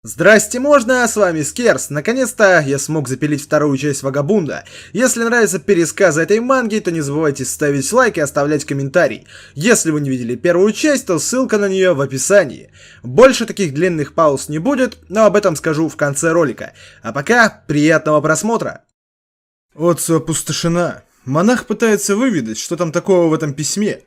Здрасте, можно? С вами Скерс. Наконец-то я смог запилить вторую часть Вагабунда. Если нравятся пересказы этой манги, то не забывайте ставить лайк и оставлять комментарий. Если вы не видели первую часть, то ссылка на нее в описании. Больше таких длинных пауз не будет, но об этом скажу в конце ролика. А пока, приятного просмотра! Отцу опустошена. Монах пытается выведать, что там такого в этом письме.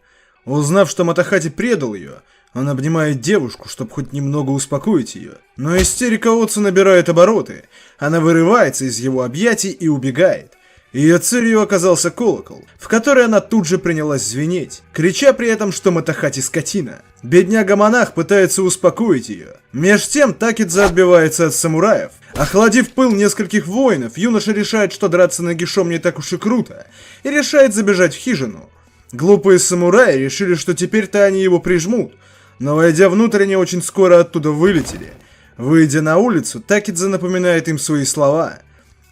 Узнав, что Матахати предал ее, он обнимает девушку, чтобы хоть немного успокоить ее. Но истерика Отцу набирает обороты. Она вырывается из его объятий и убегает. Ее целью оказался колокол, в который она тут же принялась звенеть, крича при этом, что Матахати скотина. Бедняга-монах пытается успокоить ее. Меж тем Такидзе отбивается от самураев. Охладив пыл нескольких воинов, юноша решает, что драться нагишом не так уж и круто, и решает забежать в хижину. Глупые самураи решили, что теперь-то они его прижмут, но войдя внутрь, они очень скоро оттуда вылетели. Выйдя на улицу, Такидзе напоминает им свои слова.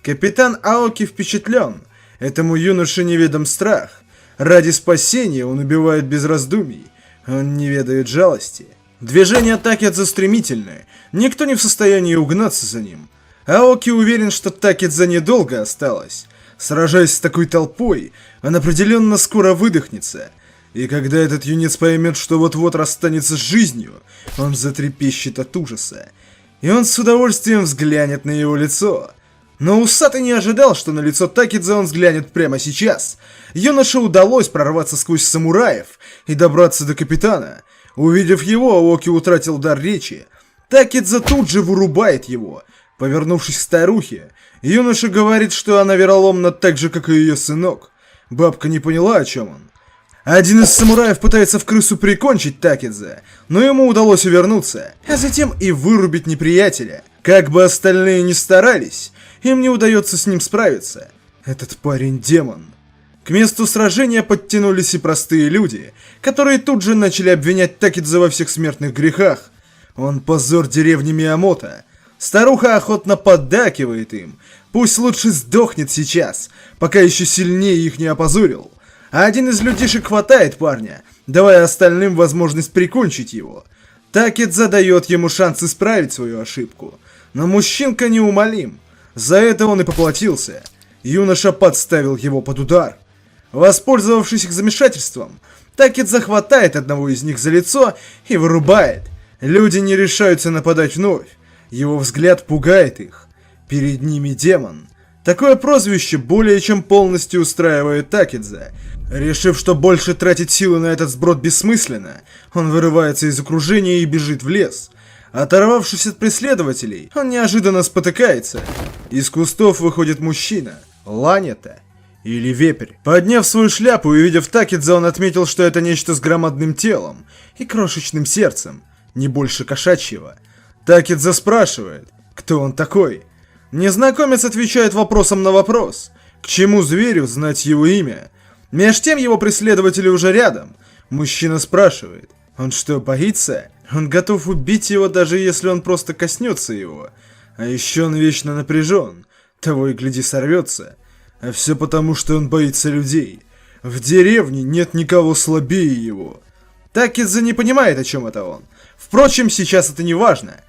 Капитан Аоки впечатлен. Этому юноше неведом страх. Ради спасения он убивает без раздумий. Он не ведает жалости. Движения Такидзе стремительные. Никто не в состоянии угнаться за ним. Аоки уверен, что Такидзе недолго осталось. Сражаясь с такой толпой, он определенно скоро выдохнется. И когда этот юнец поймет, что вот-вот расстанется с жизнью, он затрепещет от ужаса. И он с удовольствием взглянет на его лицо. Но Усатый не ожидал, что на лицо Такидзе он взглянет прямо сейчас. Юноше удалось прорваться сквозь самураев и добраться до капитана. Увидев его, Аоки утратил дар речи. Такидзе тут же вырубает его. Повернувшись к старухе, юноша говорит, что она вероломна так же, как и ее сынок. Бабка не поняла, о чем он. Один из самураев пытается в крысу прикончить Такидзе, но ему удалось увернуться, а затем и вырубить неприятеля. Как бы остальные ни старались, им не удается с ним справиться. Этот парень демон. К месту сражения подтянулись и простые люди, которые тут же начали обвинять Такидзе во всех смертных грехах. Он позор деревни Миямото. Старуха охотно поддакивает им. Пусть лучше сдохнет сейчас, пока еще сильнее их не опозорил. А один из людишек хватает парня, давая остальным возможность прикончить его. Такидзе дает ему шанс исправить свою ошибку. Но мужчинка неумолим. За это он и поплатился. Юноша подставил его под удар. Воспользовавшись их замешательством, Такидзе хватает одного из них за лицо и вырубает. Люди не решаются нападать вновь. Его взгляд пугает их. Перед ними демон. Такое прозвище более чем полностью устраивает Такидзе. Решив, что больше тратить силы на этот сброд бессмысленно, он вырывается из окружения и бежит в лес. Оторвавшись от преследователей, он неожиданно спотыкается. Из кустов выходит мужчина. Ланета. Или вепрь. Подняв свою шляпу и увидев Такидзе, он отметил, что это нечто с громадным телом и крошечным сердцем, не больше кошачьего. Такидзе спрашивает, кто он такой. Незнакомец отвечает вопросом на вопрос. К чему зверю знать его имя? Меж тем его преследователи уже рядом. Мужчина спрашивает, он что, боится? Он готов убить его, даже если он просто коснется его. А еще он вечно напряжен. Того и гляди сорвется. А все потому, что он боится людей. В деревне нет никого слабее его. Такидзе не понимает, о чем это он. Впрочем, сейчас это не важно.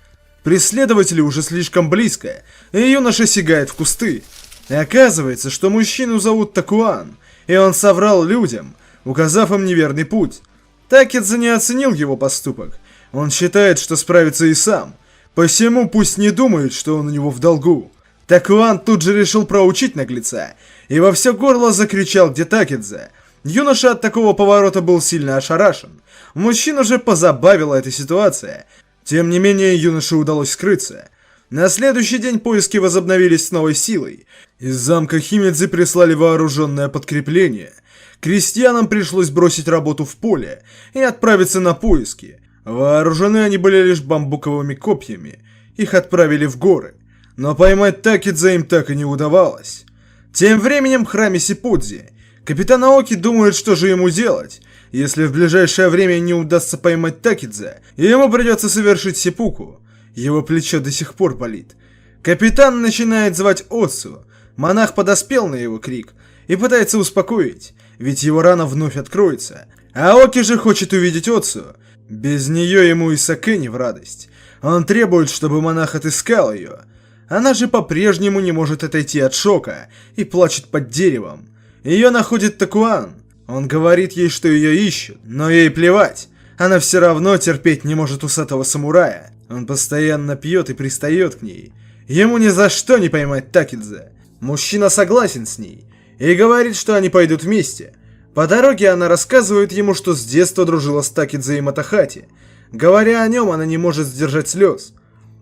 Преследователи уже слишком близко, и юноша сигает в кусты. И оказывается, что мужчину зовут Такуан, и он соврал людям, указав им неверный путь. Такидзе не оценил его поступок. Он считает, что справится и сам. Посему пусть не думает, что он у него в долгу. Такуан тут же решил проучить наглеца, и во все горло закричал, где Такидзе. Юноша от такого поворота был сильно ошарашен. Мужчину же позабавила эта ситуация. Тем не менее, юноше удалось скрыться. На следующий день поиски возобновились с новой силой. Из замка Химедзи прислали вооруженное подкрепление. Крестьянам пришлось бросить работу в поле и отправиться на поиски. Вооружены они были лишь бамбуковыми копьями. Их отправили в горы. Но поймать Такидзе им так и не удавалось. Тем временем в храме Сиппудзи капитан Аоки думает, что же ему делать. Если в ближайшее время не удастся поймать Такидзе, ему придется совершить сеппуку. Его плечо до сих пор болит. Капитан начинает звать Отцу. Монах подоспел на его крик и пытается успокоить, ведь его рана вновь откроется. Аоки же хочет увидеть Отцу. Без нее ему и Сакэ не в радость. Он требует, чтобы монах отыскал ее. Она же по-прежнему не может отойти от шока и плачет под деревом. Ее находит Такуан. Он говорит ей, что ее ищут, но ей плевать. Она все равно терпеть не может усатого самурая. Он постоянно пьет и пристает к ней. Ему ни за что не поймать Такидзе. Мужчина согласен с ней и говорит, что они пойдут вместе. По дороге она рассказывает ему, что с детства дружила с Такидзе и Матахати. Говоря о нем, она не может сдержать слез.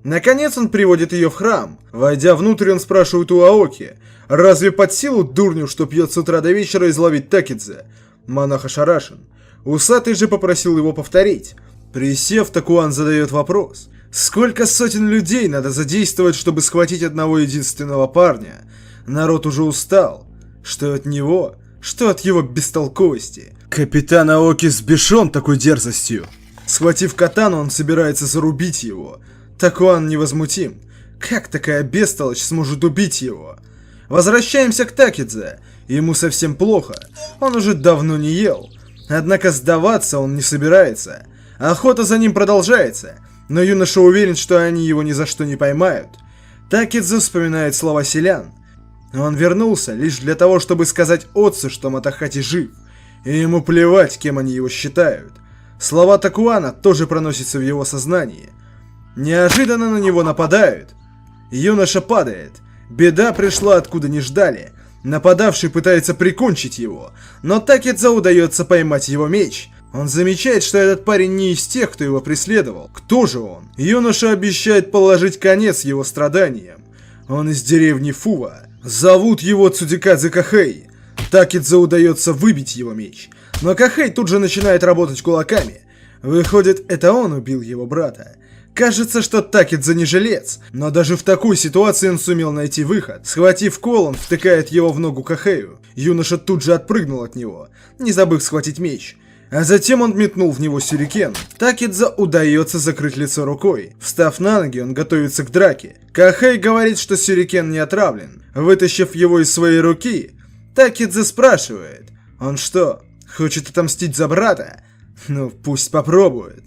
Наконец он приводит ее в храм. Войдя внутрь, он спрашивает у Аоки: «Разве под силу дурню, что пьет с утра до вечера, изловить Такидзе?» Монах ошарашен. Усатый же попросил его повторить. Присев, Такуан задает вопрос: «Сколько сотен людей надо задействовать, чтобы схватить одного единственного парня?» Народ уже устал. Что от него, что от его бестолковости. Капитан Аоки сбешен такой дерзостью. Схватив катану, он собирается зарубить его. Такуан невозмутим. Как такая бестолочь сможет убить его? Возвращаемся к Такидзе. Ему совсем плохо. Он уже давно не ел. Однако сдаваться он не собирается. Охота за ним продолжается. Но юноша уверен, что они его ни за что не поймают. Такидзе вспоминает слова селян. Он вернулся лишь для того, чтобы сказать отцу, что Матахати жив. И ему плевать, кем они его считают. Слова Такуана тоже проносятся в его сознании. Неожиданно на него нападают. Юноша падает. Беда пришла откуда не ждали. Нападавший пытается прикончить его, но Такидзе удается поймать его меч. Он замечает, что этот парень не из тех, кто его преследовал. Кто же он? Юноша обещает положить конец его страданиям. Он из деревни Фува. Зовут его Цудикадзе Кахэй. Такидзе удается выбить его меч, но Кахэй тут же начинает работать кулаками. Выходит, это он убил его брата. Кажется, что Такидзе не жилец, но даже в такой ситуации он сумел найти выход. Схватив кол, он втыкает его в ногу Кахэю. Юноша тут же отпрыгнул от него, не забыв схватить меч. А затем он метнул в него сюрикен. Такидзе удается закрыть лицо рукой. Встав на ноги, он готовится к драке. Кахэй говорит, что сюрикен не отравлен. Вытащив его из своей руки, Такидзе спрашивает: он что, хочет отомстить за брата? Ну, пусть попробует.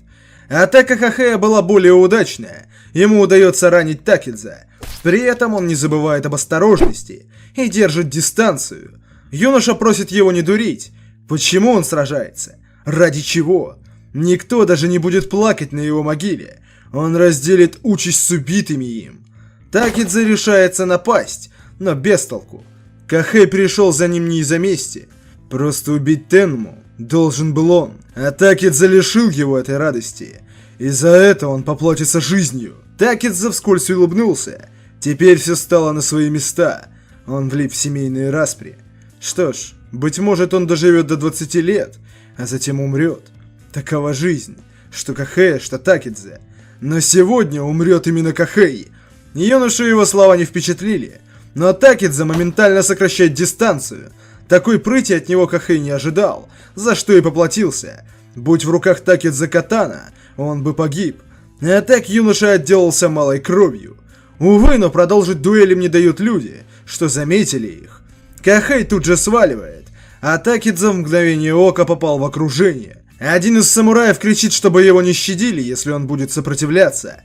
Атака Кахэя была более удачная. Ему удается ранить Такидзе. При этом он не забывает об осторожности и держит дистанцию. Юноша просит его не дурить. Почему он сражается? Ради чего? Никто даже не будет плакать на его могиле. Он разделит участь с убитыми им. Такидзе решается напасть, но без толку. Кахэй пришел за ним не из-за мести. Просто убить Тенму должен был он. А Такидзе лишил его этой радости. И за это он поплатится жизнью. Такидзе вскользь улыбнулся. Теперь все стало на свои места. Он влип в семейные распри. Что ж, быть может, он доживет до 20 лет, а затем умрет. Такова жизнь, что Кахэй, что Такидзе. Но сегодня умрет именно Кахэй. Юношу его слова не впечатлили, но Такидзе моментально сокращает дистанцию. Такой прыти от него Кахэй не ожидал, за что и поплатился. Будь в руках Такидзе катана, он бы погиб. А так юноша отделался малой кровью. Увы, но продолжить дуэль им не дают люди, что заметили их. Кахэй тут же сваливает, а Такидзе в мгновение ока попал в окружение. Один из самураев кричит, чтобы его не щадили, если он будет сопротивляться.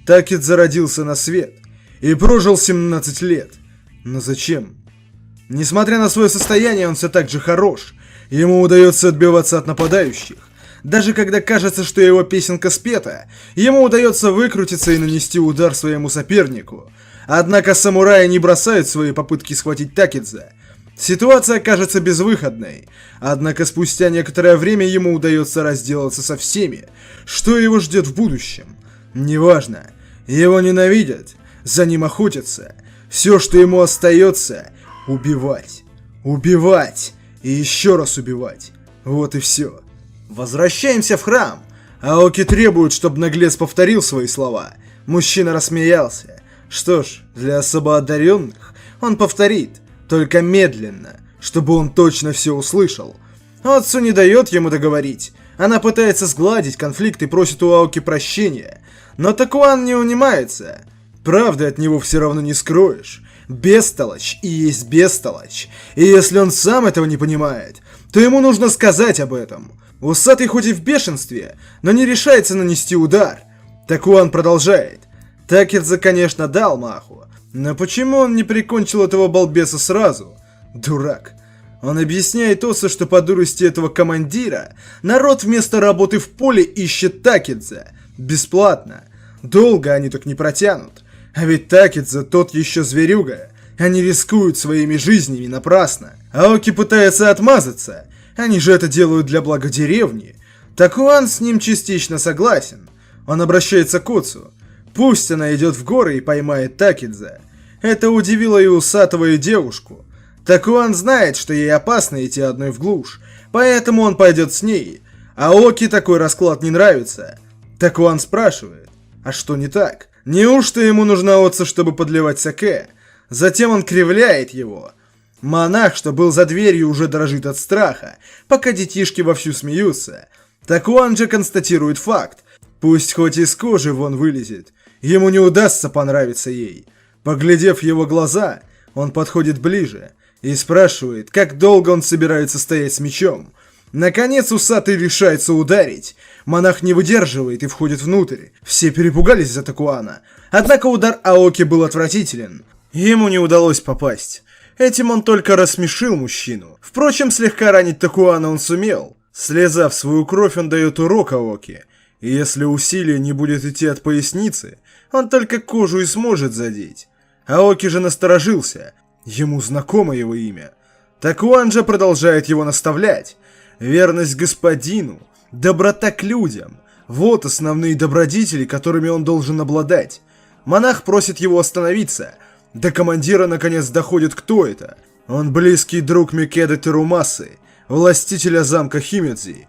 Такидзе родился на свет и прожил 17 лет. Но зачем? Несмотря на свое состояние, он все так же хорош. Ему удается отбиваться от нападающих. Даже когда кажется, что его песенка спета, ему удается выкрутиться и нанести удар своему сопернику. Однако самураи не бросают свои попытки схватить Такидзе. Ситуация кажется безвыходной. Однако спустя некоторое время ему удается разделаться со всеми. Что его ждет в будущем? Неважно. Его ненавидят, за ним охотятся. Все, что ему остается — убивать. Убивать. И еще раз убивать. Вот и все. Возвращаемся в храм. Аоки требует, чтобы наглец повторил свои слова. Мужчина рассмеялся. Что ж, для особо одаренных он повторит, только медленно, чтобы он точно все услышал. Отцу не дает ему договорить. Она пытается сгладить конфликт и просит у Аоки прощения. Но Такуан не унимается. Правды от него все равно не скроешь. Бестолочь и есть бестолочь. И если он сам этого не понимает, то ему нужно сказать об этом. Усатый хоть и в бешенстве, но не решается нанести удар. Такуан продолжает. Такидзе, конечно, дал маху, но почему он не прикончил этого балбеса сразу? Дурак. Он объясняет Отцу, что по дурости этого командира народ вместо работы в поле ищет Такидзе. Бесплатно. Долго они так не протянут. А ведь Такидзе тот еще зверюга. Они рискуют своими жизнями напрасно. Аоки пытается отмазаться. Они же это делают для блага деревни. Такуан с ним частично согласен. Он обращается к Отцу. Пусть она идет в горы и поймает Такидзе. Это удивило и усатого, и девушку. Такуан знает, что ей опасно идти одной в глушь, поэтому он пойдет с ней. Аоки такой расклад не нравится. Такуан спрашивает, а что не так? Неужто ему нужна Отца, чтобы подливать саке? Затем он кривляет его. Монах, что был за дверью, уже дрожит от страха, пока детишки вовсю смеются. Такуан же констатирует факт. Пусть хоть из кожи вон вылезет, ему не удастся понравиться ей. Поглядев в его глаза, он подходит ближе и спрашивает, как долго он собирается стоять с мечом. Наконец усатый решается ударить. Монах не выдерживает и входит внутрь. Все перепугались за Такуана. Однако удар Аоки был отвратителен. Ему не удалось попасть. Этим он только рассмешил мужчину. Впрочем, слегка ранить Такуана он сумел. Слезав свою кровь, он дает урок Аоки. И если усилие не будет идти от поясницы, он только кожу и сможет задеть. Аоки же насторожился. Ему знакомо его имя. Такуан же продолжает его наставлять. Верность господину, доброта к людям – вот основные добродетели, которыми он должен обладать. Монах просит его остановиться. До командира наконец доходит, кто это. Он близкий друг Микеды Терумасы, властителя замка Химедзи.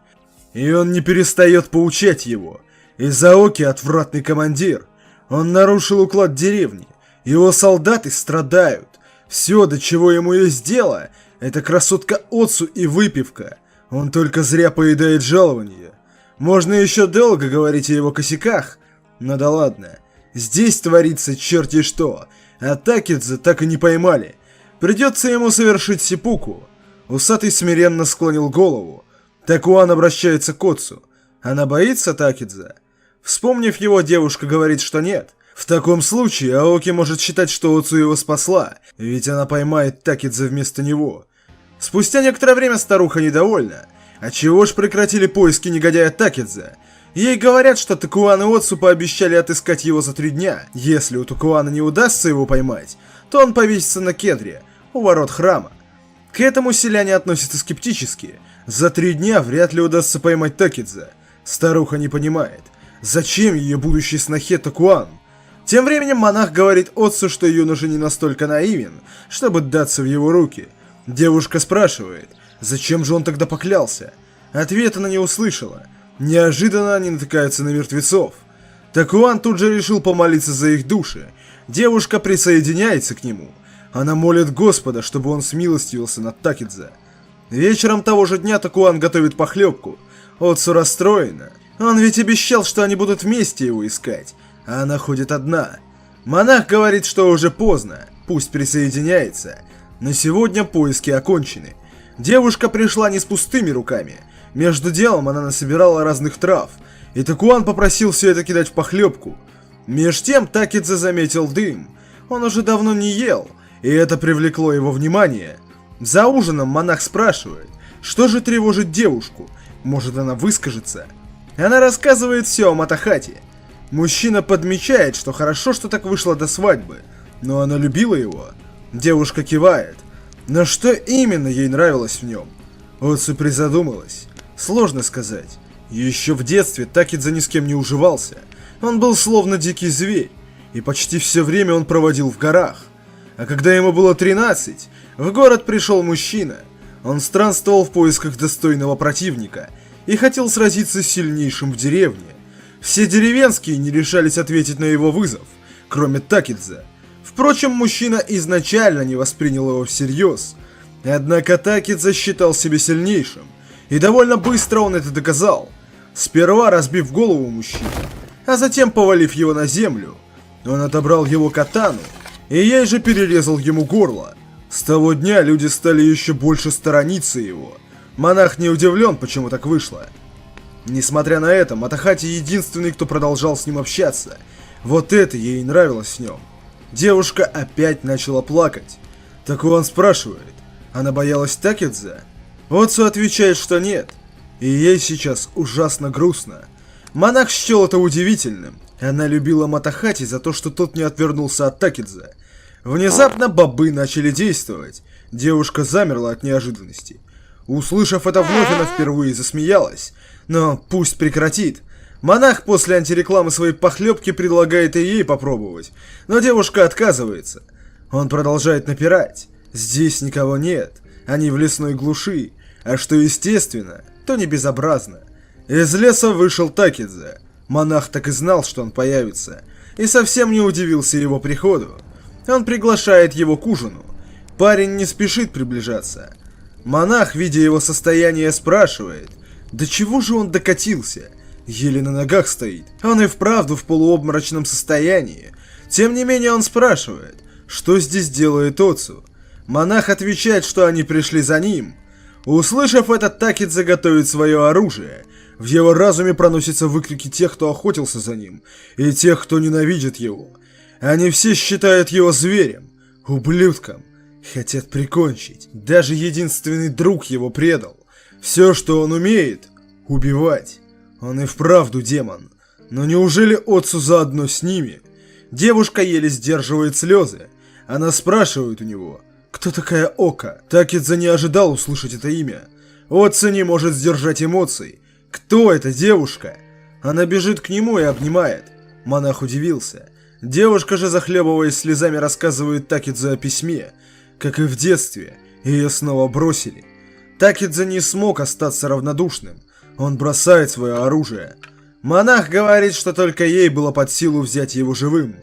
И он не перестает поучать его. Изаоки – отвратный командир. Он нарушил уклад деревни. Его солдаты страдают. Все, до чего ему есть дело, это красотка Отцу и выпивка. Он только зря поедает жалование. Можно еще долго говорить о его косяках, но да ладно. Здесь творится черти что, а Такидзе так и не поймали. Придется ему совершить сиппуку. Усатый смиренно склонил голову. Такуан обращается к Отцу. Она боится Такидзе? Вспомнив его, девушка говорит, что нет. В таком случае Аоки может считать, что Отцу его спасла, ведь она поймает Такидзе вместо него. Спустя некоторое время старуха недовольна. А чего ж прекратили поиски негодяя Такидзе? Ей говорят, что Такуан и Отцу пообещали отыскать его за 3 дня. Если у Такуана не удастся его поймать, то он повесится на кедре, у ворот храма. К этому селяне относятся скептически. За 3 дня вряд ли удастся поймать Такидзе. Старуха не понимает, зачем ее будущей снохе Такуан? Тем временем монах говорит Отцу, что юноша не настолько наивен, чтобы даться в его руки. Девушка спрашивает, зачем же он тогда поклялся? Ответа она не услышала. Неожиданно они натыкаются на мертвецов. Такуан тут же решил помолиться за их души. Девушка присоединяется к нему. Она молит Господа, чтобы он смилостивился над Такидзе. Вечером того же дня Такуан готовит похлебку. Отцу расстроена. Он ведь обещал, что они будут вместе его искать. А она ходит одна. Монах говорит, что уже поздно, пусть присоединяется. На сегодня поиски окончены. Девушка пришла не с пустыми руками. Между делом она насобирала разных трав, и Такуан попросил все это кидать в похлебку. Меж тем Такидзе заметил дым. Он уже давно не ел, и это привлекло его внимание. За ужином монах спрашивает, что же тревожит девушку, может она выскажется. Она рассказывает все о Матахате. Мужчина подмечает, что хорошо, что так вышло до свадьбы, но она любила его. Девушка кивает. Но что именно ей нравилось в нем? Отцу призадумалась. Сложно сказать. Еще в детстве Такидзе ни с кем не уживался. Он был словно дикий зверь, и почти все время он проводил в горах. А когда ему было 13, в город пришел мужчина. Он странствовал в поисках достойного противника и хотел сразиться с сильнейшим в деревне. Все деревенские не решались ответить на его вызов, кроме Такидзе. Впрочем, мужчина изначально не воспринял его всерьез. Однако Такидзе считал себя сильнейшим, и довольно быстро он это доказал. Сперва разбив голову мужчины, а затем повалив его на землю. Он отобрал его катану, и ей же перерезал ему горло. С того дня люди стали еще больше сторониться его. Монах не удивлен, почему так вышло. Несмотря на это, Матахати единственный, кто продолжал с ним общаться. Вот это ей нравилось в нем. Девушка опять начала плакать. Такуан спрашивает, она боялась Такидзе? Отцу отвечает, что нет. И ей сейчас ужасно грустно. Монах счел это удивительным. Она любила Матахати за то, что тот не отвернулся от Такидзе. Внезапно бобы начали действовать. Девушка замерла от неожиданности. Услышав это вновь, она впервые засмеялась. Но пусть прекратит. Монах после антирекламы своей похлебки предлагает и ей попробовать. Но девушка отказывается. Он продолжает напирать. Здесь никого нет. Они в лесной глуши. А что естественно, то не безобразно. Из леса вышел Такидзе. Монах так и знал, что он появится. И совсем не удивился его приходу. Он приглашает его к ужину. Парень не спешит приближаться. Монах, видя его состояние, спрашивает, до чего же он докатился? Еле на ногах стоит. Он и вправду в полуобморочном состоянии. Тем не менее он спрашивает, что здесь делает Отцу. Монах отвечает, что они пришли за ним. Услышав это, Такидзе готовит свое оружие. В его разуме проносятся выкрики тех, кто охотился за ним, и тех, кто ненавидит его. Они все считают его зверем, ублюдком, хотят прикончить. Даже единственный друг его предал. Все, что он умеет — убивать. Он и вправду демон. Но неужели Отцу заодно с ними? Девушка еле сдерживает слезы. Она спрашивает у него, кто такая Ока? Такидзе не ожидал услышать это имя. Отцу не может сдержать эмоций. Кто эта девушка? Она бежит к нему и обнимает. Монах удивился. Девушка же, захлебываясь слезами, рассказывает Такидзе о письме. Как и в детстве, ее снова бросили. Такидзе не смог остаться равнодушным. Он бросает свое оружие. Монах говорит, что только ей было под силу взять его живым.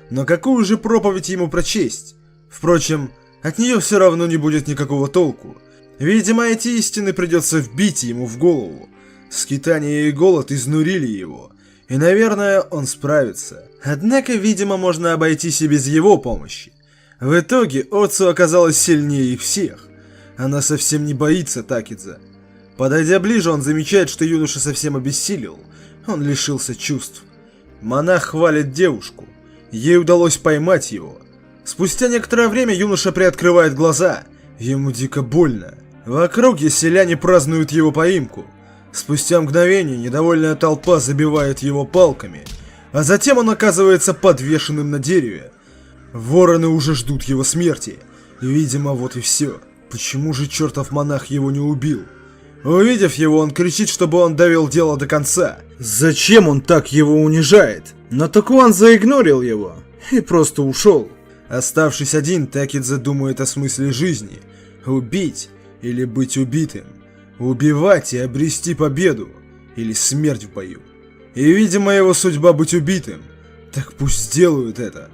Но какую же проповедь ему прочесть? Впрочем, от нее все равно не будет никакого толку. Видимо, эти истины придется вбить ему в голову. Скитание и голод изнурили его. И, наверное, он справится. Однако, видимо, можно обойтись и без его помощи. В итоге, Отцу оказалась сильнее их всех. Она совсем не боится Такидзе. Подойдя ближе, он замечает, что юноша совсем обессилел. Он лишился чувств. Монах хвалит девушку. Ей удалось поймать его. Спустя некоторое время юноша приоткрывает глаза. Ему дико больно. В округе селяне празднуют его поимку. Спустя мгновение недовольная толпа забивает его палками. А затем он оказывается подвешенным на дереве. Вороны уже ждут его смерти. Видимо, вот и все. Почему же чертов монах его не убил? Увидев его, он кричит, чтобы он довел дело до конца. Зачем он так его унижает? Но Такуан заигнорил его и просто ушел. Оставшись один, Такидзе думает о смысле жизни. Убить или быть убитым. Убивать и обрести победу. Или смерть в бою. И, видимо, его судьба быть убитым. Так пусть сделают это.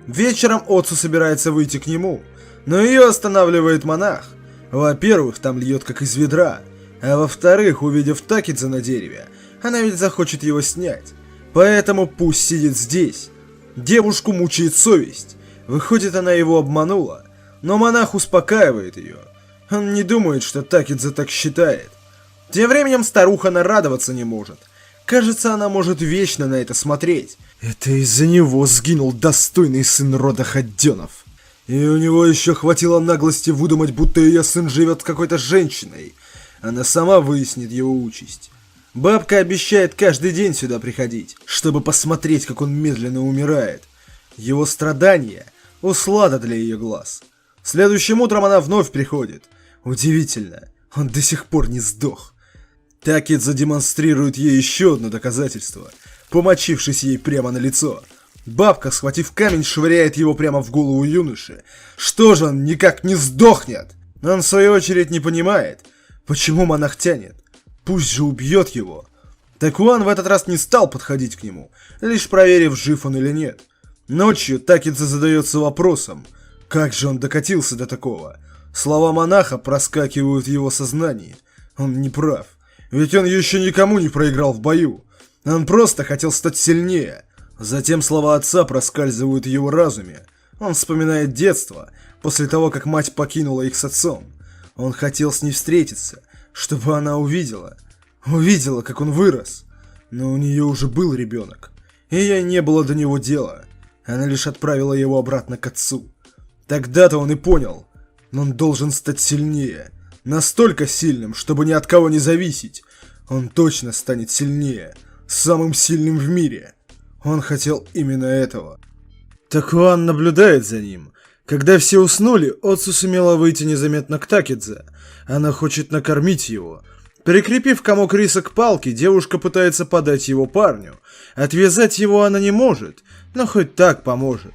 Вечером Отцу собирается выйти к нему. Но ее останавливает монах. Во-первых, там льет как из ведра. А во-вторых, увидев Такидзе на дереве, она ведь захочет его снять. Поэтому пусть сидит здесь. Девушку мучает совесть. Выходит, она его обманула. Но монах успокаивает ее. Он не думает, что Такидзе так считает. Тем временем старуха нарадоваться не может. Кажется, она может вечно на это смотреть. Это из-за него сгинул достойный сын рода Ходденов. И у него еще хватило наглости выдумать, будто ее сын живет с какой-то женщиной. Она сама выяснит его участь. Бабка обещает каждый день сюда приходить, чтобы посмотреть, как он медленно умирает. Его страдания — услада для ее глаз. Следующим утром она вновь приходит. Удивительно, он до сих пор не сдох. Такидзе демонстрирует ей еще одно доказательство, помочившись ей прямо на лицо. Бабка, схватив камень, швыряет его прямо в голову юноши. Что же он никак не сдохнет? Он в свою очередь не понимает, почему монах тянет. Пусть же убьет его. Такуан в этот раз не стал подходить к нему, лишь проверив, жив он или нет. Ночью Такидзе задается вопросом, как же он докатился до такого. Слова монаха проскакивают в его сознании. Он не прав, ведь он еще никому не проиграл в бою. Он просто хотел стать сильнее. Затем слова отца проскальзывают в его разуме. Он вспоминает детство, после того, как мать покинула их с отцом. Он хотел с ней встретиться, чтобы она увидела. Увидела, как он вырос. Но у нее уже был ребенок, и ей не было до него дела. Она лишь отправила его обратно к отцу. Тогда-то он и понял, он должен стать сильнее. Настолько сильным, чтобы ни от кого не зависеть. Он точно станет сильнее, самым сильным в мире. Он хотел именно этого. Такуан наблюдает за ним. Когда все уснули, Оцу сумела выйти незаметно к Такидзе. Она хочет накормить его. Прикрепив комок риса к палке, девушка пытается подать его парню. Отвязать его она не может, но хоть так поможет.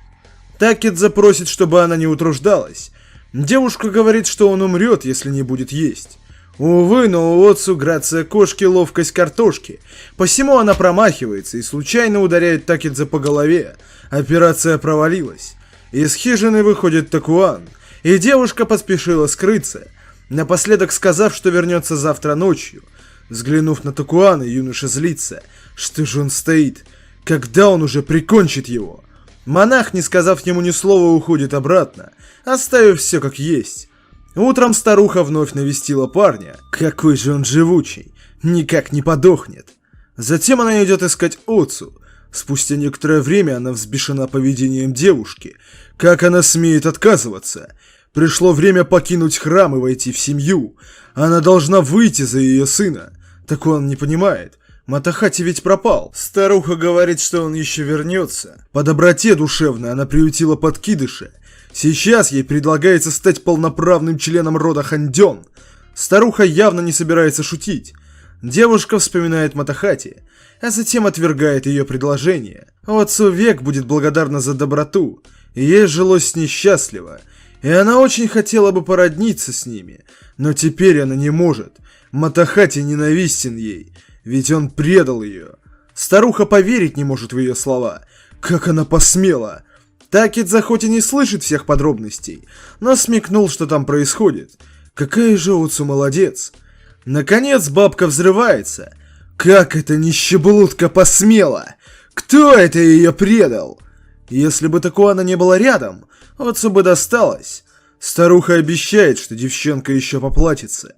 Такидзе просит, чтобы она не утруждалась. Девушка говорит, что он умрет, если не будет есть. Увы, но у Оцу грация кошки, ловкость картошки. Посему она промахивается и случайно ударяет Такидзе по голове. Операция провалилась. Из хижины выходит Такуан, и девушка поспешила скрыться, напоследок сказав, что вернется завтра ночью. Взглянув на Такуана, юноша злится. Что же он стоит? Когда он уже прикончит его? Монах, не сказав ему ни слова, уходит обратно, оставив все как есть. Утром старуха вновь навестила парня. Какой же он живучий, никак не подохнет. Затем она идет искать Оцу. Спустя некоторое время она взбешена поведением девушки. Как она смеет отказываться? Пришло время покинуть храм и войти в семью. Она должна выйти за ее сына. Так он не понимает. Матахати ведь пропал. Старуха говорит, что он еще вернется. По доброте душевной она приютила подкидыша. Сейчас ей предлагается стать полноправным членом рода Хандён. Старуха явно не собирается шутить. Девушка вспоминает Матахати, а затем отвергает ее предложение. Отцу век будет благодарна за доброту, и ей жилось с ней счастливо. И она очень хотела бы породниться с ними, но теперь она не может. Матахати ненавистен ей, ведь он предал ее. Старуха поверить не может в ее слова. Как она посмела! Такидзе хоть и не слышит всех подробностей, но смекнул, что там происходит. Какая же Оцу молодец! Наконец бабка взрывается. Как эта нищеблудка посмела? Кто это ее предал? Если бы Такуана не было рядом, Оцу бы досталось. Старуха обещает, что девчонка еще поплатится.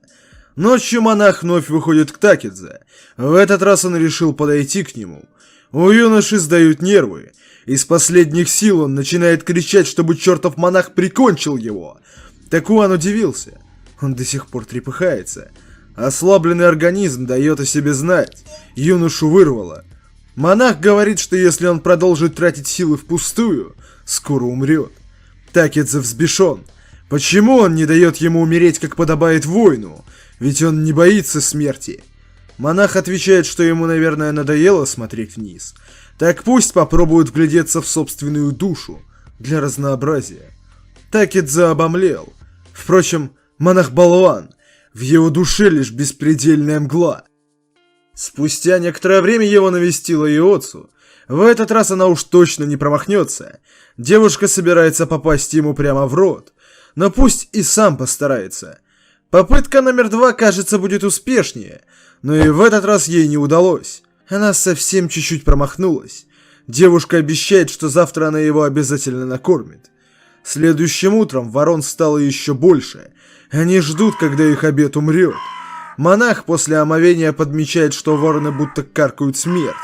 Ночью монах вновь выходит к Такидзе. В этот раз он решил подойти к нему. У юноши сдают нервы. Из последних сил он начинает кричать, чтобы чертов монах прикончил его. Такуан удивился. Он до сих пор трепыхается. Ослабленный организм дает о себе знать. Юношу вырвало. Монах говорит, что если он продолжит тратить силы впустую, скоро умрет. Такидзе взбешен. Почему он не дает ему умереть, как подобает воину? Ведь он не боится смерти. Монах отвечает, что ему, наверное, надоело смотреть вниз. Так пусть попробует вглядеться в собственную душу, для разнообразия. Такидзе обомлел. Впрочем, монах болван. В его душе лишь беспредельная мгла. Спустя некоторое время его навестила и Оцу. В этот раз она уж точно не промахнется. Девушка собирается попасть ему прямо в рот. Но пусть и сам постарается. Попытка номер 2, кажется, будет успешнее. Но и в этот раз ей не удалось. Она совсем чуть-чуть промахнулась. Девушка обещает, что завтра она его обязательно накормит. Следующим утром ворон стало еще больше. Они ждут, когда их обед умрет. Монах после омовения подмечает, что вороны будто каркают смерть.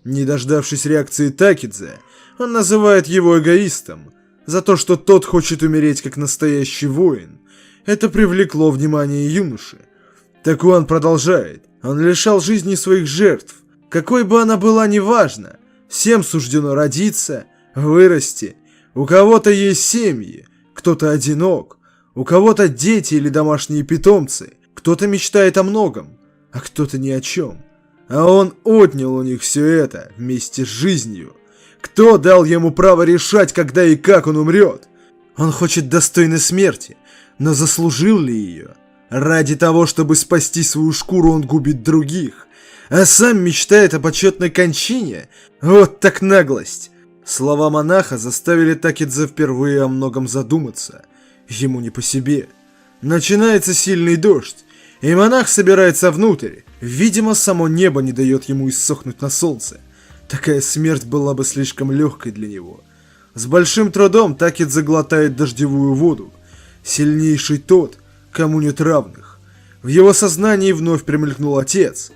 Не дождавшись реакции Такидзе, он называет его эгоистом. За то, что тот хочет умереть как настоящий воин. Это привлекло внимание юноши. Такуан продолжает. Он лишал жизни своих жертв. Какой бы она была, неважно. Всем суждено родиться, вырасти. У кого-то есть семьи, кто-то одинок. У кого-то дети или домашние питомцы. Кто-то мечтает о многом, а кто-то ни о чем. А он отнял у них все это вместе с жизнью. Кто дал ему право решать, когда и как он умрет? Он хочет достойной смерти, но заслужил ли ее? Ради того, чтобы спасти свою шкуру, он губит других, а сам мечтает о почетной кончине? Вот так наглость! Слова монаха заставили Такидзе впервые о многом задуматься. Ему не по себе. Начинается сильный дождь, и монах собирается внутрь. Видимо, само небо не дает ему иссохнуть на солнце. Такая смерть была бы слишком легкой для него. С большим трудом Такидзе глотает дождевую воду. Сильнейший тот, кому нет равных. В его сознании вновь промелькнул отец.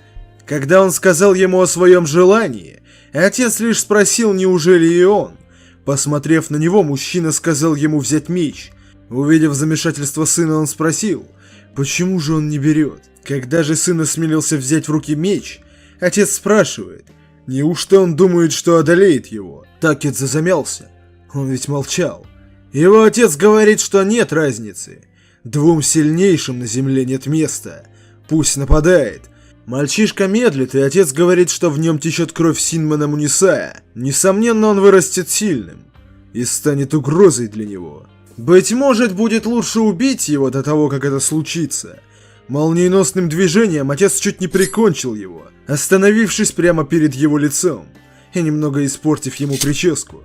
Когда он сказал ему о своем желании, отец лишь спросил, неужели и он. Посмотрев на него, мужчина сказал ему взять меч. Увидев замешательство сына, он спросил, почему же он не берет. Когда же сын осмелился взять в руки меч, отец спрашивает, неужто он думает, что одолеет его? Такидзе замялся, он ведь молчал. Его отец говорит, что нет разницы. Двум сильнейшим на земле нет места. Пусть нападает. Мальчишка медлит, и отец говорит, что в нем течет кровь Синмана Мунисая. Несомненно, он вырастет сильным и станет угрозой для него. Быть может, будет лучше убить его до того, как это случится. Молниеносным движением отец чуть не прикончил его, остановившись прямо перед его лицом и немного испортив ему прическу.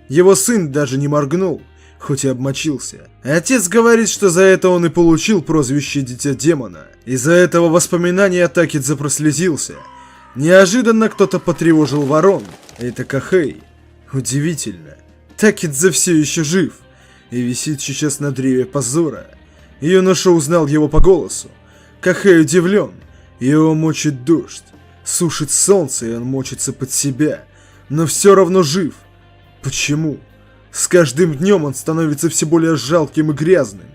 Его сын даже не моргнул, хоть и обмочился. Отец говорит, что за это он и получил прозвище Дитя Демона. Из-за этого воспоминания Такидзе прослезился. Неожиданно кто-то потревожил ворон. Это Кохэй. Удивительно. Такидзе все еще жив и висит сейчас на древе позора. Юноша узнал его по голосу. Кохэй удивлен. Его мочит дождь. Сушит солнце, и он мочится под себя. Но все равно жив. Почему? С каждым днем он становится все более жалким и грязным.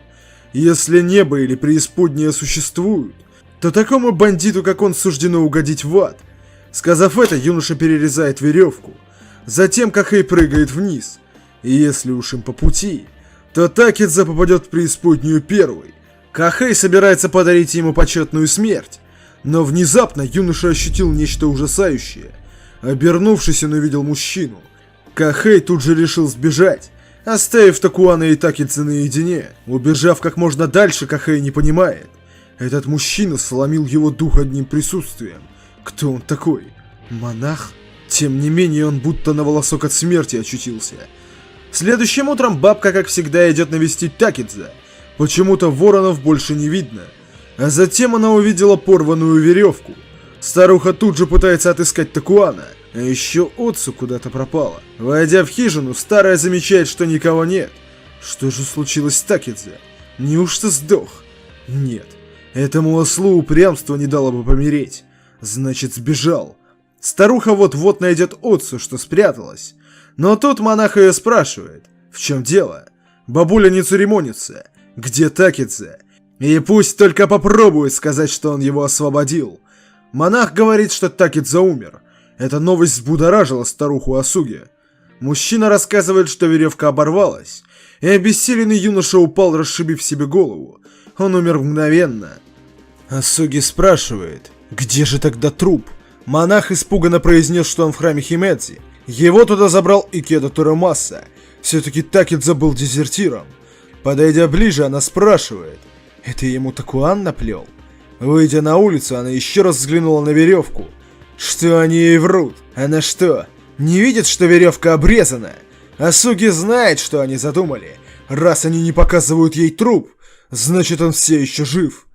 Если небо или преисподняя существуют, то такому бандиту, как он, суждено угодить в ад. Сказав это, юноша перерезает веревку. Затем Кохэй прыгает вниз. И если уж им по пути, то Такидзе попадет в преисподнюю первый. Кохэй собирается подарить ему почетную смерть. Но внезапно юноша ощутил нечто ужасающее. Обернувшись, он увидел мужчину. Кохэй тут же решил сбежать, оставив Такуана и Такидзе наедине. Убежав как можно дальше, Кохэй не понимает. Этот мужчина сломил его дух одним присутствием. Кто он такой? Монах? Тем не менее, он будто на волосок от смерти очутился. Следующим утром бабка, как всегда, идет навестить Такидзе. Почему-то воронов больше не видно. А затем она увидела порванную веревку. Старуха тут же пытается отыскать Такуана. А еще Отцу куда-то пропала. Войдя в хижину, старая замечает, что никого нет. Что же случилось с Такидзе? Неужто сдох? Нет. Этому ослу упрямство не дало бы помереть. Значит, сбежал. Старуха вот-вот найдет Отцу, что спряталась. Но тут монах ее спрашивает, в чем дело? Бабуля не церемонится. Где Такидзе? И пусть только попробует сказать, что он его освободил. Монах говорит, что Такидзе умер. Эта новость взбудоражила старуху Асуги. Мужчина рассказывает, что веревка оборвалась, и обессиленный юноша упал, расшибив себе голову. Он умер мгновенно. Асуги спрашивает, где же тогда труп? Монах испуганно произнес, что он в храме Химедзи. Его туда забрал Икедо Турамаса. Все-таки Такидзе был дезертиром. Подойдя ближе, она спрашивает, это ему Такуан наплел? Выйдя на улицу, она еще раз взглянула на веревку. Что они ей врут? Она что, не видит, что веревка обрезана? Асуги знает, что они задумали. Раз они не показывают ей труп, значит, он все еще жив.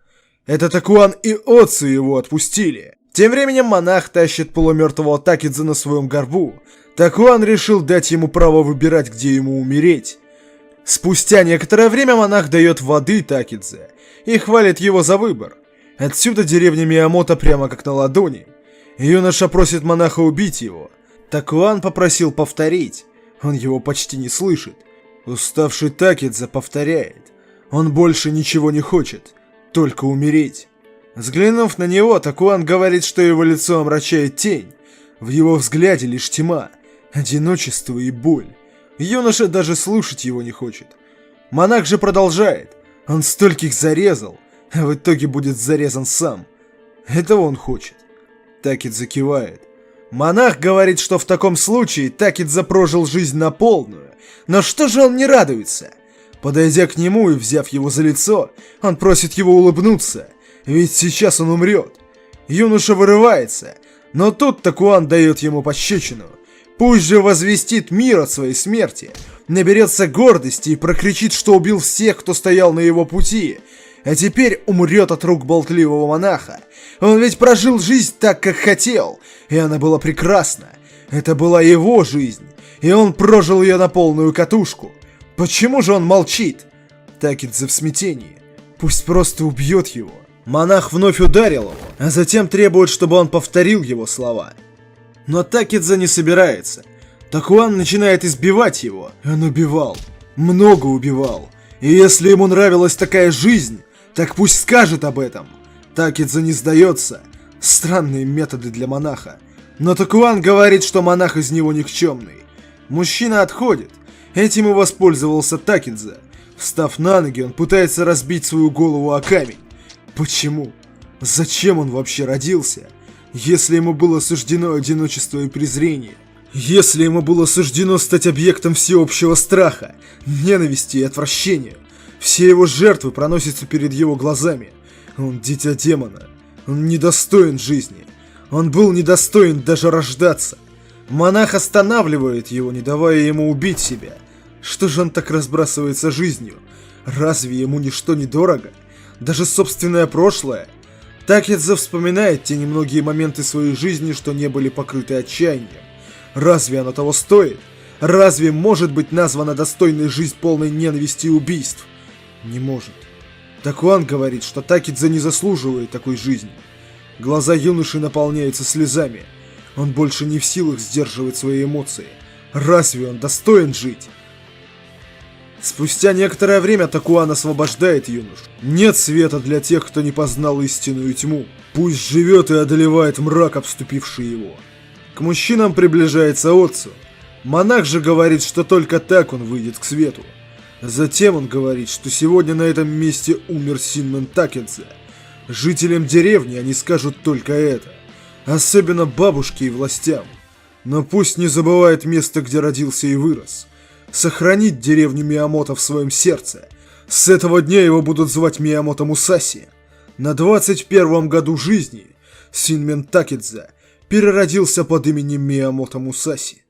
Это Такуан и Отцу его отпустили. Тем временем монах тащит полумертвого Такидзе на своем горбу. Такуан решил дать ему право выбирать, где ему умереть. Спустя некоторое время монах дает воды Такидзе и хвалит его за выбор. Отсюда деревня Миямото прямо как на ладони. Юноша просит монаха убить его. Такуан попросил повторить. Он его почти не слышит. Уставший Такидзе повторяет. Он больше ничего не хочет, только умереть. Взглянув на него, Такуан говорит, что его лицо омрачает тень. В его взгляде лишь тьма, одиночество и боль. Юноша даже слушать его не хочет. Монах же продолжает. Он стольких зарезал, а в итоге будет зарезан сам. Этого он хочет. Такидзе кивает. Монах говорит, что в таком случае Такидзе прожил жизнь на полную. Но что же он не радуется? Подойдя к нему и взяв его за лицо, он просит его улыбнуться, ведь сейчас он умрет. Юноша вырывается, но тут Такуан дает ему пощечину. Пусть же возвестит мир от своей смерти, наберется гордости и прокричит, что убил всех, кто стоял на его пути, а теперь умрет от рук болтливого монаха. Он ведь прожил жизнь так, как хотел, и она была прекрасна. Это была его жизнь, и он прожил ее на полную катушку. Почему же он молчит? Такидзе в смятении. Пусть просто убьет его. Монах вновь ударил его, а затем требует, чтобы он повторил его слова. Но Такидзе не собирается. Такуан начинает избивать его. Он убивал. Много убивал. И если ему нравилась такая жизнь, так пусть скажет об этом. Такидзе не сдается. Странные методы для монаха. Но Такуан говорит, что монах из него никчемный. Мужчина отходит. Этим и воспользовался Такидзе. Встав на ноги, он пытается разбить свою голову о камень. Почему? Зачем он вообще родился? Если ему было суждено одиночество и презрение? Если ему было суждено стать объектом всеобщего страха, ненависти и отвращения? Все его жертвы проносятся перед его глазами. Он дитя демона. Он недостоин жизни. Он был недостоин даже рождаться. Монах останавливает его, не давая ему убить себя. Что же он так разбрасывается жизнью? Разве ему ничто не дорого? Даже собственное прошлое? Такидзе вспоминает те немногие моменты своей жизни, что не были покрыты отчаянием. Разве оно того стоит? Разве может быть названа достойной жизнь полной ненависти и убийств? Не может. Такуан говорит, что Такидзе не заслуживает такой жизни. Глаза юноши наполняются слезами. Он больше не в силах сдерживать свои эмоции. Разве он достоин жить? Спустя некоторое время Такуан освобождает юношу. Нет света для тех, кто не познал истинную тьму. Пусть живет и одолевает мрак, обступивший его. К мужчинам приближается Отцу. Монах же говорит, что только так он выйдет к свету. Затем он говорит, что сегодня на этом месте умер Синмен Такидзе. Жителям деревни они скажут только это. Особенно бабушке и властям. Но пусть не забывает место, где родился и вырос. Сохранить деревню Миямото в своем сердце. С этого дня его будут звать Миямото Мусаси. На 21-м году жизни Синмен Такидзе переродился под именем Миямото Мусаси.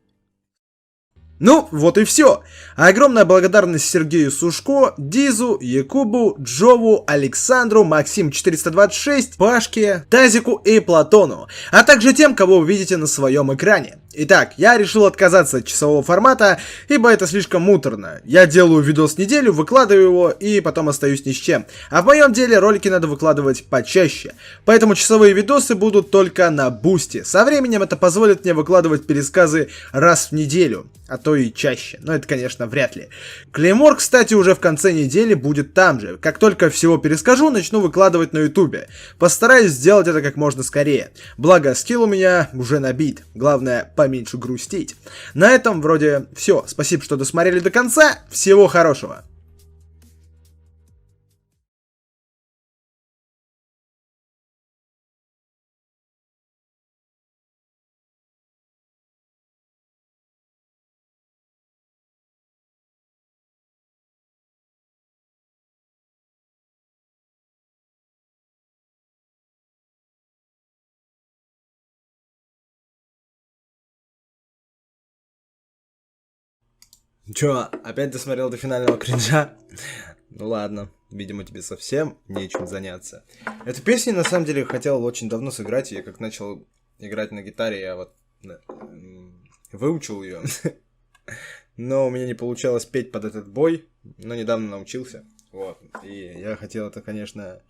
Ну, вот и все. Огромная благодарность Сергею Сушко, Дизу, Якубу, Джову, Александру, Максим 426, Пашке, Тазику и Платону, а также тем, кого вы видите на своем экране. Итак, я решил отказаться от часового формата, ибо это слишком муторно. Я делаю видос неделю, выкладываю его и потом остаюсь ни с чем. А в моем деле ролики надо выкладывать почаще. Поэтому часовые видосы будут только на Бусти. Со временем это позволит мне выкладывать пересказы раз в неделю, а то и чаще. Но это, конечно, вряд ли. Клеймор, кстати, уже в конце недели будет там же. Как только всего перескажу, начну выкладывать на ютубе. Постараюсь сделать это как можно скорее. Благо, скилл у меня уже набит. Главное, поменьше грустить. На этом вроде все. Спасибо, что досмотрели до конца. Всего хорошего. Чё, опять досмотрел до финального кринжа? Ну ладно, видимо тебе совсем нечем заняться. Эту песню на самом деле хотел очень давно сыграть, я как начал играть на гитаре, я вот выучил ее. Но у меня не получалось петь под этот бой, но недавно научился. Вот, и я хотел это, конечно,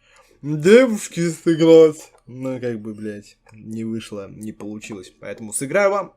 девушке сыграть, но как бы, блядь, не вышло, не получилось. Поэтому сыграю вам.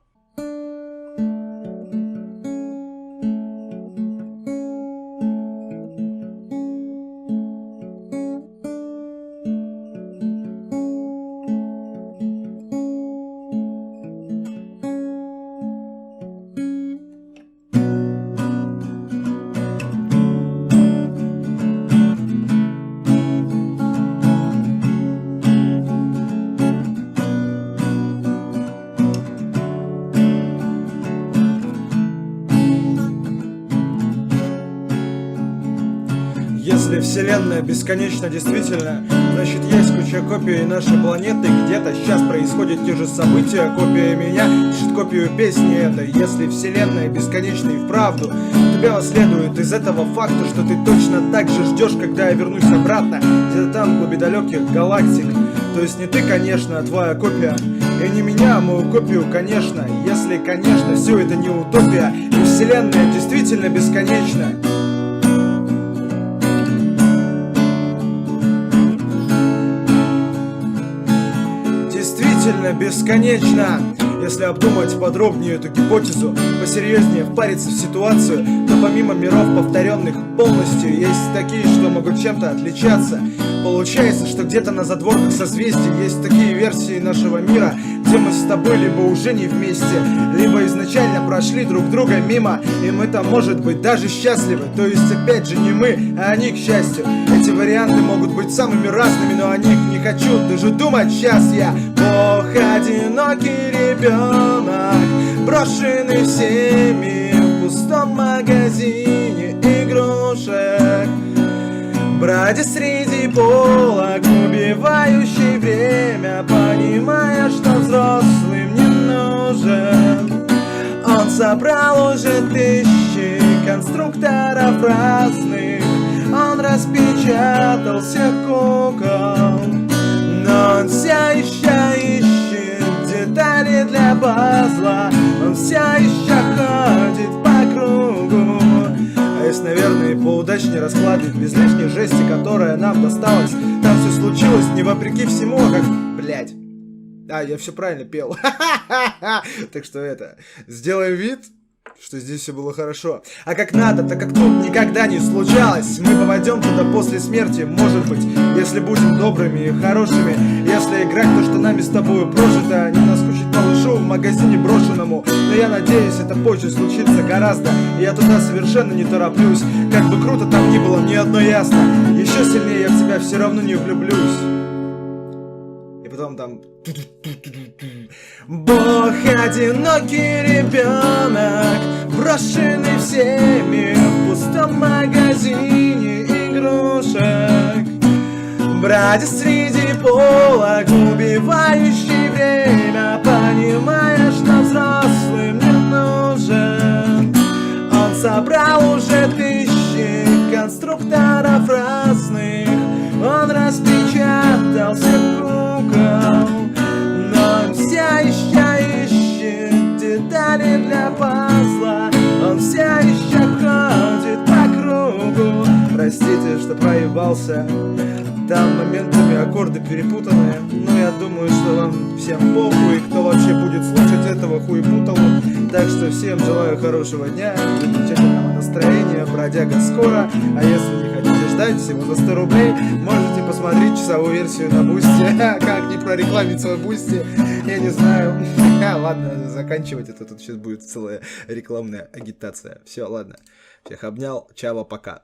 Если вселенная бесконечна действительно, значит есть куча копий нашей планеты. Где-то сейчас происходят те же события. Копия меня пишет копию песни этой. Если вселенная бесконечна и вправду, тебя следует из этого факта, что ты точно так же ждешь, когда я вернусь обратно, где-то там в глуби далеких галактик. То есть не ты, конечно, а твоя копия. И не меня, а мою копию, конечно. Если, конечно, все это не утопия, и вселенная действительно бесконечна. действительно бесконечна. Если обдумать подробнее эту гипотезу, посерьезнее впариться в ситуацию, то помимо миров, повторенных полностью, есть такие, что могут чем-то отличаться. Получается, что где-то на задворках созвездий есть такие версии нашего мира, где мы с тобой либо уже не вместе, либо изначально прошли друг друга мимо, и мы там, может быть, даже счастливы. То есть, опять же, не мы, а они, к счастью. Эти варианты могут быть самыми разными, но о них не хочу даже думать. Сейчас я Бог, одинокий ребенок, брошенный всеми в пустом магазине игрушек, бродя среди полок, убивающий время, понимая, что взрослым не нужен. Он собрал уже тысячи конструкторов разных, он распечатал всех кукол, но он все еще ищет детали для пазла, он все еще ходит по кругу. А если, наверное, поудачнее раскладывать без лишней жести, которая нам досталась, там все случилось не вопреки всему, а как, блять. А, я все правильно пел. Так что сделаем вид, что здесь все было хорошо. А как надо, так как тут никогда не случалось. Мы попадем туда после смерти, может быть, если будем добрыми и хорошими. Если играть то, что нами с тобой прожито, не наскучить малышу в магазине брошенному. Но я надеюсь, это позже случится гораздо, и я туда совершенно не тороплюсь. Как бы круто там ни было, мне одно ясно: еще сильнее я в тебя все равно не влюблюсь. И потом там... Бог, одинокий ребенок, брошенный всеми в пустом магазине игрушек, бродя среди полок, убивающий время, понимая, что взрослым не нужен. Он собрал уже тысячи конструкторов разных, он распечатал всех кукол, но он все еще ищет детали для пазла, он все еще ходит по кругу. Простите, что проебался, там моментами аккорды перепутаны, но я думаю, что вам всем похуй, кто вообще будет слушать этого хуепуталу. Так что всем желаю хорошего дня, замечательного настроения, бродяга скоро. А если не хотите ждать, всего за 100 рублей можете посмотреть часовую версию на Бусти. Как не прорекламить свой Бусти, я не знаю. Ладно, заканчивать это, тут сейчас будет целая рекламная агитация. Все, ладно, всех обнял, чао, пока.